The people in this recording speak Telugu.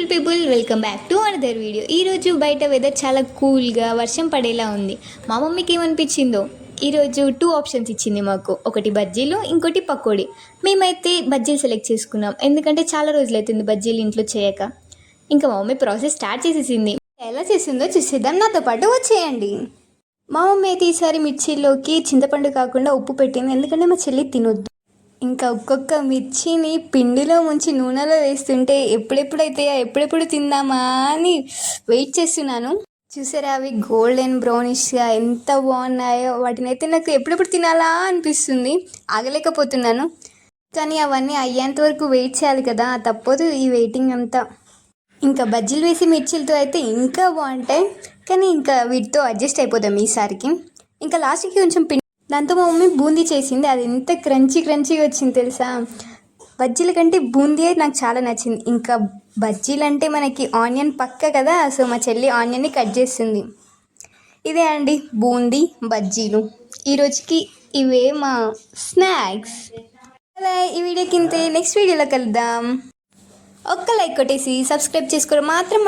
Beautiful people, welcome back to another video. ఈరోజు బయట వెదర్ చాలా కూల్గా వర్షం పడేలా ఉంది. మా మమ్మీకి ఏమనిపించిందో ఈరోజు 2 ఆప్షన్స్ ఇచ్చింది మాకు. ఒకటి బజ్జీలు, ఇంకోటి పకోడీ. మేమైతే బజ్జీలు సెలెక్ట్ చేసుకున్నాం, ఎందుకంటే చాలా రోజులు అవుతుంది బజ్జీలు ఇంట్లో చేయక. ఇంకా మా మమ్మీ ప్రాసెస్ స్టార్ట్ చేసేసింది. ఎలా చేసిందో చూసేద్దాం, నాతో పాటు వచ్చేయండి. మా మమ్మీ అయితే ఈసారి మిర్చిలోకి చింతపండు కాకుండా ఉప్పు పెట్టింది, ఎందుకంటే మా చెల్లి తినొద్దు. ఇంకా ఒక్కొక్క మిర్చిని పిండిలో ముంచి నూనెలో వేస్తుంటే ఎప్పుడెప్పుడు తిందామా అని వెయిట్ చేస్తున్నాను. చూసారా, అవి గోల్డెన్ బ్రౌనిష్గా ఎంత బాగున్నాయో. వాటిని అయితే నాకు ఎప్పుడెప్పుడు తినాలా అనిపిస్తుంది, ఆగలేకపోతున్నాను. కానీ అవన్నీ అయ్యేంత వరకు వెయిట్ చేయాలి కదా, తప్పదు ఈ వెయిటింగ్ అంతా. ఇంకా బజ్జీలు వేసి మిర్చిలతో అయితే ఇంకా బాగుంటాయి, కానీ ఇంకా వీటితో అడ్జస్ట్ అయిపోదాం ఈసారికి. ఇంకా లాస్ట్కి కొంచెం దాంతో మా మమ్మీ బూందీ చేసింది, అది ఎంత క్రంచీగా వచ్చింది తెలుసా. బజ్జీల కంటే బూందీ నాకు చాలా నచ్చింది. ఇంకా బజ్జీలు అంటే మనకి ఆనియన్ పక్క కదా, సో మా చెల్లి ఆనియన్ని కట్ చేస్తుంది. ఇదే అండి బూందీ బజ్జీలు. ఈరోజుకి ఇవే మా స్నాక్స్. అలా ఈ వీడియోకి ఇంతే, నెక్స్ట్ వీడియోలో కలుద్దాం. ఒక్క లైక్ కొట్టేసి సబ్స్క్రైబ్ చేసుకోవడం మాత్రం